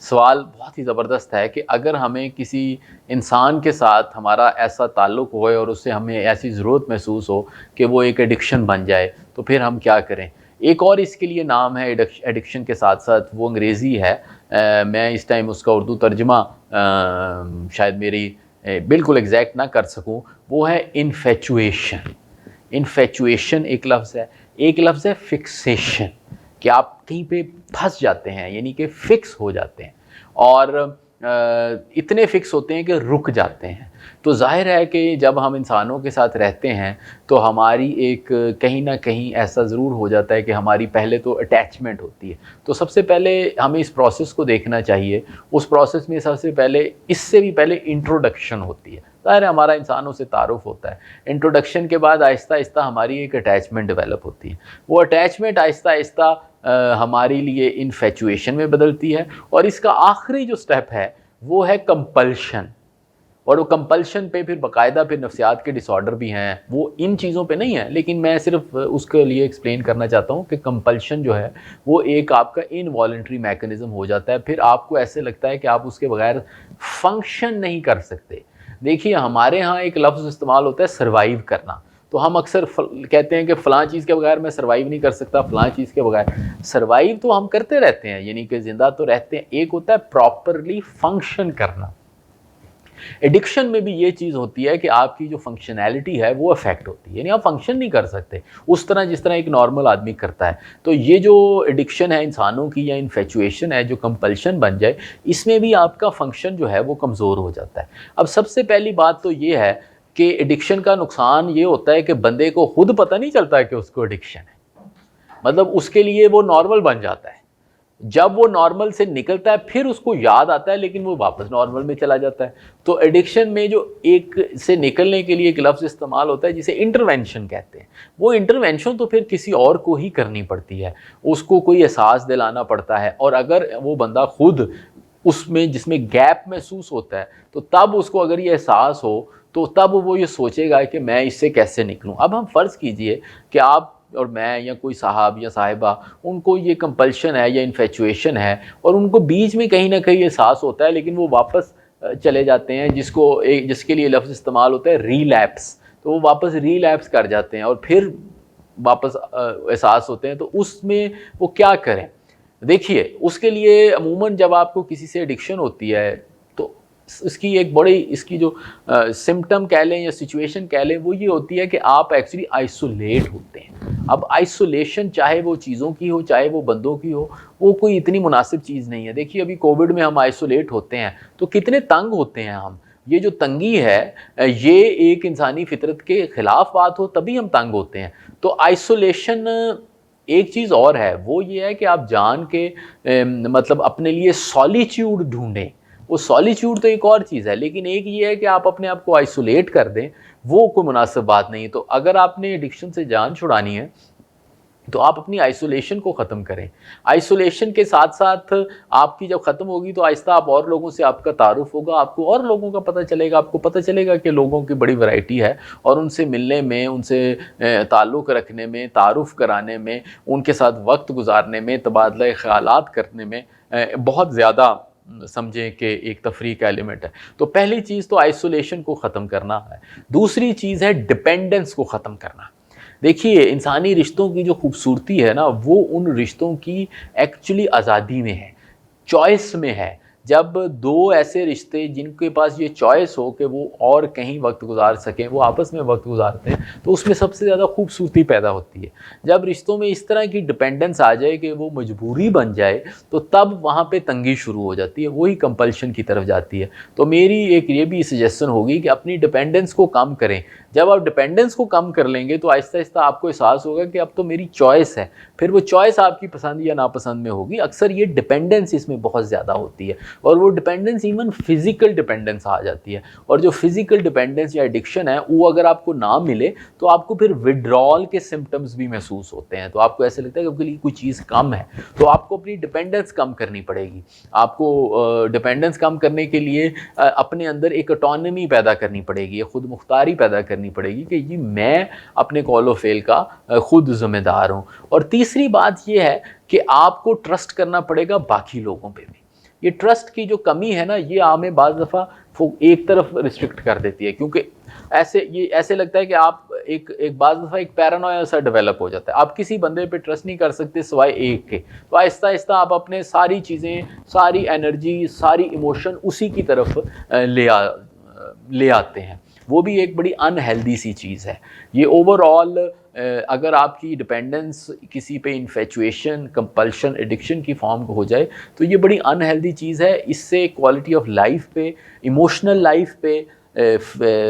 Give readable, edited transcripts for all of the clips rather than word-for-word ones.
सवाल बहुत ही ज़बरदस्त है कि अगर हमें किसी इंसान के साथ हमारा ऐसा ताल्लुक़ होए और उससे हमें ऐसी ज़रूरत महसूस हो कि वो एक एडिक्शन बन जाए, तो फिर हम क्या करें? एक और इसके लिए नाम है एडिक्शन के साथ-साथ, वो अंग्रेज़ी है। मैं इस टाइम उसका उर्दू तर्जुमा शायद मेरी बिल्कुल एग्ज़ैक्ट ना कर सकूँ, वो है इन्फैचुएशन। इन्फैचुएशन एक लफ्ज़ है, एक लफ्ज़ है फिक्सेशन, कि आप कहीं पे फँस जाते हैं, यानी कि फ़िक्स हो जाते हैं और इतने फ़िक्स होते हैं कि रुक जाते हैं। तो ज़ाहिर है कि जब हम इंसानों के साथ रहते हैं, तो हमारी एक कहीं न कहीं ऐसा ज़रूर हो जाता है कि हमारी पहले तो अटैचमेंट होती है। तो सबसे पहले हमें इस प्रोसेस को देखना चाहिए। उस प्रोसेस में सबसे पहले, इससे भी पहले इंट्रोडक्शन होती है। ज़ाहिर है हमारा इंसानों से तारुफ़ होता है। इंट्रोडक्शन के बाद आहिस्ता-आहिस्ता हमारी एक अटैचमेंट डेवलप होती है। वो अटैचमेंट आहिस्ता-आहिस्ता हमारे लिए इन्फैचुएशन में बदलती है और इसका आखिरी जो स्टेप है, वो है कंपल्शन। और वो कंपल्शन पे फिर बाकायदा फिर नफ्सियात के डिसऑर्डर भी हैं। वो इन चीज़ों पे नहीं है, लेकिन मैं सिर्फ उसके लिए एक्सप्लेन करना चाहता हूँ कि कंपल्शन जो है, वो एक आपका इनवॉलंटरी मैकेनिज़्म हो जाता है। फिर आपको ऐसे लगता है कि आप उसके बगैर फंक्शन नहीं कर सकते। देखिए, हमारे यहाँ एक लफ्ज़ इस्तेमाल होता है सर्वाइव करना। तो हम अक्सर कहते हैं कि फ़लाँ चीज़ के बगैर मैं सर्वाइव नहीं कर सकता, फ़लाँ चीज़ के बगैर। सर्वाइव तो हम करते रहते हैं, यानी कि ज़िंदा तो रहते हैं। एक होता है प्रॉपरली फंक्शन करना। एडिक्शन में भी ये चीज़ होती है कि आपकी जो फंक्शनैलिटी है वो अफेक्ट होती है, यानी आप फंक्शन नहीं कर सकते उस तरह जिस तरह एक नॉर्मल आदमी करता है। तो ये जो एडिक्शन है इंसानों की, या इन्फैचुएशन है जो कंपल्शन बन जाए, इसमें भी आपका फंक्शन जो है वो कमज़ोर हो जाता है। अब सबसे पहली बात तो ये है कि एडिक्शन का नुकसान ये होता है कि बंदे को खुद पता नहीं चलता है कि उसको एडिक्शन है। मतलब उसके लिए वो नॉर्मल बन जाता है। जब वो नॉर्मल से निकलता है फिर उसको याद आता है, लेकिन वो वापस नॉर्मल में चला जाता है। तो एडिक्शन में जो एक से निकलने के लिए एक लफ्ज़ इस्तेमाल होता है जिसे इंटरवेंशन कहते हैं। वो इंटरवेंशन तो फिर किसी और को ही करनी पड़ती है, उसको कोई एहसास दिलाना पड़ता है। और अगर वो बंदा खुद उसमें जिसमें गैप महसूस होता है, तो तब उसको अगर ये एहसास हो, तो तब वो ये सोचेगा कि मैं इससे कैसे निकलूँ। अब हम फ़र्ज़ कीजिए कि आप और मैं या कोई साहब या साहिबा, उनको ये कंपल्शन है या इन्फैचुएशन है और उनको बीच में कहीं न कहीं एहसास होता है, लेकिन वो वापस चले जाते हैं, जिसके लिए लफ्ज़ इस्तेमाल होता है रिलैप्स। तो वो वापस रिलैप्स कर जाते हैं और फिर वापस एहसास होते हैं। तो उसमें वो क्या करें? देखिए, उसके लिए अमूमन जब आपको किसी से एडिक्शन होती है, तो इसकी एक बड़ी, इसकी जो सिम्पटम कह लें या सिचुएशन कह लें, वो ये होती है कि आप एक्चुअली आइसोलेट होते हैं। अब आइसोलेशन चाहे वो चीज़ों की हो, चाहे वो बंदों की हो, वो कोई इतनी मुनासिब चीज़ नहीं है। देखिए, अभी कोविड में हम आइसोलेट होते हैं, तो कितने तंग होते हैं हम। ये जो तंगी है, ये एक इंसानी फितरत के ख़िलाफ़ बात हो तभी हम तंग होते हैं। तो आइसोलेशन एक चीज़ और है, वो ये है कि आप जान के मतलब अपने लिए सॉलिट्यूड ढूँढें। वो सॉलिट्यूड तो एक और चीज़ है, लेकिन एक ये है कि आप अपने आप को आइसोलेट कर दें, वो कोई मुनासिब बात नहीं है। तो अगर आपने एडिक्शन से जान छुड़ानी है, तो आप अपनी आइसोलेशन को ख़त्म करें। आइसोलेशन के साथ-साथ आपकी जब ख़त्म होगी, तो आहिस्ता आप और लोगों से आपका तारुफ़ होगा, आपको और लोगों का पता चलेगा, आपको पता चलेगा कि लोगों की बड़ी वैरायटी है और उनसे मिलने में, उनसे ताल्लुक़ रखने में, तारुफ़ कराने में, उनके साथ वक़्त गुज़ारने में, तबादला ख़यालात करने में बहुत ज़्यादा समझें कि एक तफ़रीक का एलिमेंट है। तो पहली चीज़ तो आइसोलेशन को ख़त्म करना है। दूसरी चीज़ है डिपेंडेंस को ख़त्म करना। देखिए, इंसानी रिश्तों की जो खूबसूरती है ना, वो उन रिश्तों की एक्चुअली आज़ादी में है, चॉइस में है। जब दो ऐसे रिश्ते जिनके पास ये चॉइस हो कि वो और कहीं वक्त गुजार सकें, वो आपस में वक्त गुजारते हैं, तो उसमें सबसे ज़्यादा खूबसूरती पैदा होती है। जब रिश्तों में इस तरह की डिपेंडेंस आ जाए कि वो मजबूरी बन जाए, तो तब वहाँ पे तंगी शुरू हो जाती है, वही कंपल्शन की तरफ जाती है। तो मेरी एक ये भी सजेशन होगी कि अपनी डिपेंडेंस को कम करें। जब आप डिपेंडेंस को कम कर लेंगे, तो आहिस्ता-आहिस्ता आपको एहसास होगा कि अब तो मेरी चॉइस है। फिर वो चॉइस आपकी पसंद या नापसंद में होगी। अक्सर ये डिपेंडेंस इसमें बहुत ज़्यादा होती है और वो डिपेंडेंस इवन फिज़िकल डिपेंडेंस आ जाती है। और जो फिज़िकल डिपेंडेंस या एडिक्शन है, वो अगर आपको ना मिले, तो आपको फिर विथड्रॉल के सिम्पटम्स भी महसूस होते हैं। तो आपको ऐसा लगता है कि आपके लिए कोई चीज़ कम है, तो आपको अपनी डिपेंडेंस कम करनी पड़ेगी। आपको डिपेंडेंस कम करने के लिए अपने अंदर एक ऑटोनॉमी पैदा करनी पड़ेगी, खुद मुख्तारी पैदा करनी पड़ेगी कि जी मैं अपने कॉल व फ़ेल का खुद ज़िम्मेदार हूँ। और तीसरी बात ये है कि आपको ट्रस्ट करना पड़ेगा बाकी लोगों पे भी। ये ट्रस्ट की जो कमी है ना, ये हमें बाज़ दफ़ा एक तरफ रिस्ट्रिक्ट कर देती है, क्योंकि ऐसे लगता है कि आप एक बाज़ दफ़ा एक पैरानोया सा डेवलप हो जाता है, आप किसी बंदे पे ट्रस्ट नहीं कर सकते सिवाय एक के। तो आहिस्ता आहिस्ता आप अपने सारी चीज़ें, सारी एनर्जी, सारी इमोशन उसी की तरफ ले आते हैं। वो भी एक बड़ी अनहेल्दी सी चीज़ है। ये ओवरऑल अगर आपकी डिपेंडेंस किसी पे इन्फेचुएशन, कंपल्शन, एडिक्शन की फॉर्म हो जाए, तो ये बड़ी अनहेल्दी चीज़ है। इससे क्वालिटी ऑफ लाइफ पे, इमोशनल लाइफ पे,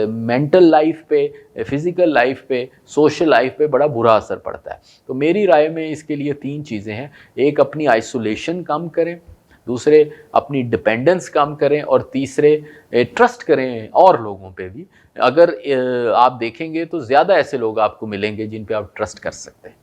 मेंटल लाइफ पे, फिज़िकल लाइफ पे, सोशल लाइफ पे बड़ा बुरा असर पड़ता है। तो मेरी राय में इसके लिए 3 चीज़ें हैं। एक, अपनी आइसोलेशन कम करें, दूसरे अपनी डिपेंडेंस कम करें, और तीसरे ट्रस्ट करें और लोगों पे भी। अगर आप देखेंगे तो ज़्यादा ऐसे लोग आपको मिलेंगे जिन पे आप ट्रस्ट कर सकते हैं।